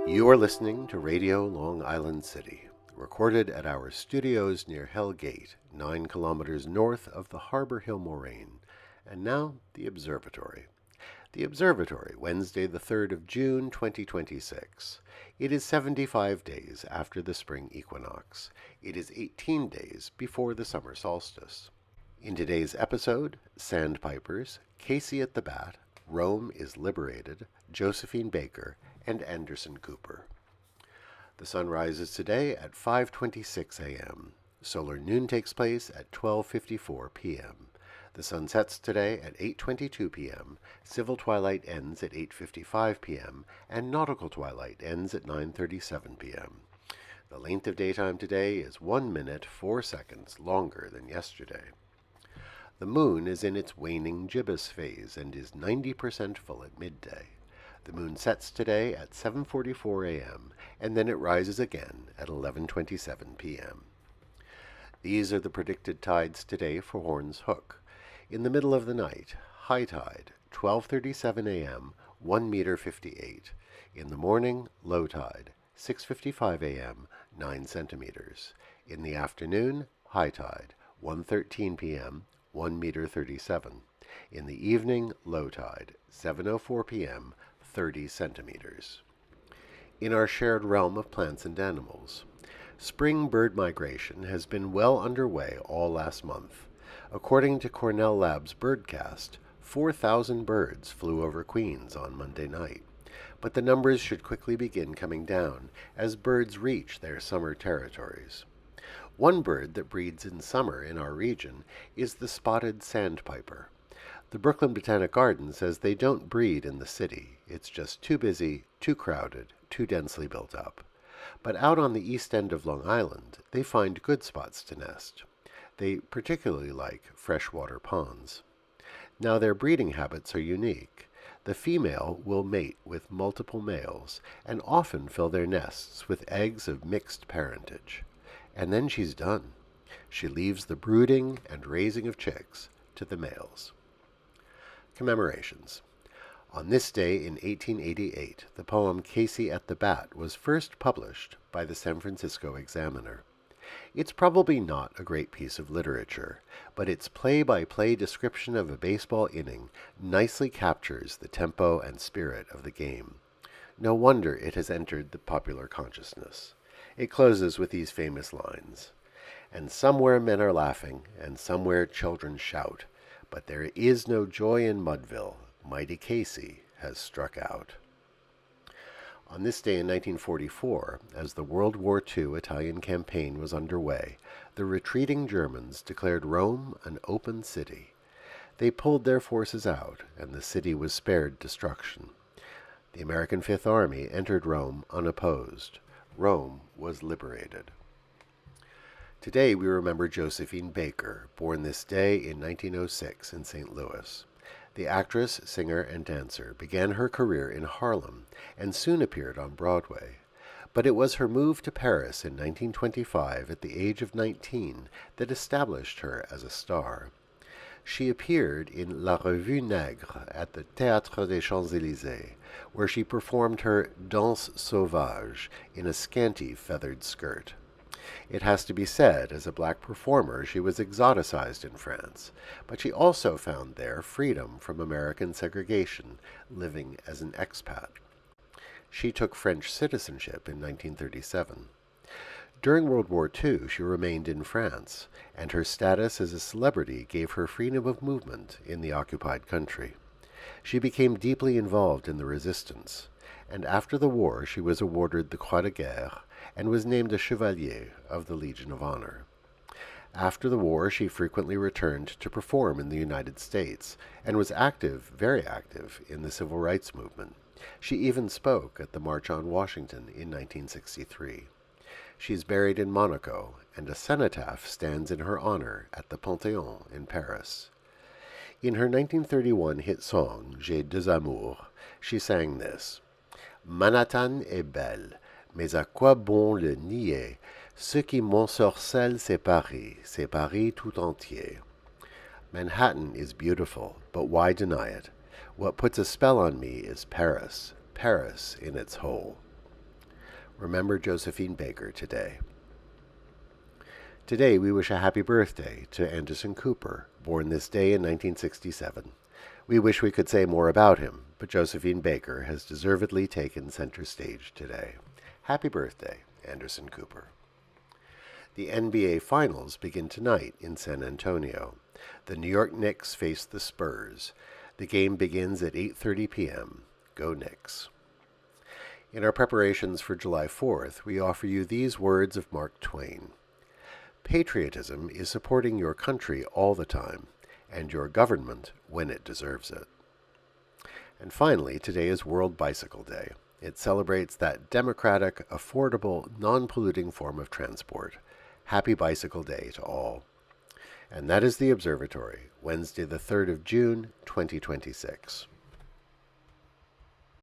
You are listening to Radio Long Island City, recorded at our studios near Hell Gate, 9 kilometers north of the Harbor Hill Moraine. And now, the Observatory. The Observatory, Wednesday the 3rd of June, 2026. It is 75 days after the spring equinox. It is 18 days before the summer solstice. In today's episode, Sandpipers, Casey at the Bat, Rome is Liberated, Josephine Baker, and Anderson Cooper. The sun rises today at 5:26 a.m. Solar noon takes place at 12:54 p.m. The sun sets today at 8:22 p.m. Civil twilight ends at 8:55 p.m. and nautical twilight ends at 9:37 p.m. The length of daytime today is 1 minute 4 seconds longer than yesterday. The moon is in its waning gibbous phase and is 90% full at midday. The moon sets today at 7:44 a.m., and then it rises again at 11:27 p.m. These are the predicted tides today for Horns Hook. In the middle of the night, high tide, 12:37 a.m., 1 meter 58. In the morning, low tide, 6:55 a.m., 9 centimeters. In the afternoon, high tide, 1:13 p.m., 1 meter 37. In the evening, low tide, 7:04 p.m., 30 centimeters. In our shared realm of plants and animals, spring bird migration has been well underway all last month. According to Cornell Labs Birdcast, 4,000 birds flew over Queens on Monday night, but the numbers should quickly begin coming down as birds reach their summer territories. One bird that breeds in summer in our region is the spotted sandpiper. The Brooklyn Botanic Garden says they don't breed in the city. It's just too busy, too crowded, too densely built up. But out on the east end of Long Island, they find good spots to nest. They particularly like freshwater ponds. Now their breeding habits are unique. The female will mate with multiple males and often fill their nests with eggs of mixed parentage. And then she's done. She leaves the brooding and raising of chicks to the males. Commemorations. On this day in 1888, the poem Casey at the Bat was first published by the San Francisco Examiner. It's probably not a great piece of literature, but its play-by-play description of a baseball inning nicely captures the tempo and spirit of the game. No wonder it has entered the popular consciousness. It closes with these famous lines. And somewhere men are laughing, and somewhere children shout, but there is no joy in Mudville. Mighty Casey has struck out. On this day in 1944, as the World War II Italian campaign was underway, the retreating Germans declared Rome an open city. They pulled their forces out, and the city was spared destruction. The American Fifth Army entered Rome unopposed. Rome was liberated. Today we remember Josephine Baker, born this day in 1906 in St. Louis. The actress, singer, and dancer began her career in Harlem and soon appeared on Broadway. But it was her move to Paris in 1925 at the age of 19 that established her as a star. She appeared in La Revue Nègre at the Théâtre des Champs-Élysées, where she performed her Danse Sauvage in a scanty feathered skirt. It has to be said, as a black performer, she was exoticized in France, but she also found there freedom from American segregation, living as an expat. She took French citizenship in 1937. During World War II, she remained in France, and her status as a celebrity gave her freedom of movement in the occupied country. She became deeply involved in the resistance, and after the war she was awarded the Croix de Guerre and was named a Chevalier of the Legion of Honor. After the war, she frequently returned to perform in the United States and was active, very active, in the civil rights movement. She even spoke at the March on Washington in 1963. She is buried in Monaco, and a cenotaph stands in her honor at the Panthéon in Paris. In her 1931 hit song, J'ai deux amours, she sang this: Manhattan est belle, mais à quoi bon le nier? Ce qui m'ensorcelle, c'est Paris tout entier. Manhattan is beautiful, but why deny it? What puts a spell on me is Paris, Paris in its whole. Remember Josephine Baker today. Today we wish a happy birthday to Anderson Cooper, born this day in 1967. We wish we could say more about him, but Josephine Baker has deservedly taken center stage today. Happy birthday, Anderson Cooper. The NBA Finals begin tonight in San Antonio. The New York Knicks face the Spurs. The game begins at 8:30 p.m. Go Knicks. In our preparations for July 4th, we offer you these words of Mark Twain. Patriotism is supporting your country all the time, and your government when it deserves it. And finally, today is World Bicycle Day. It celebrates that democratic, affordable, non-polluting form of transport. Happy Bicycle Day to all. And that is the Observatory, Wednesday the 3rd of June, 2026.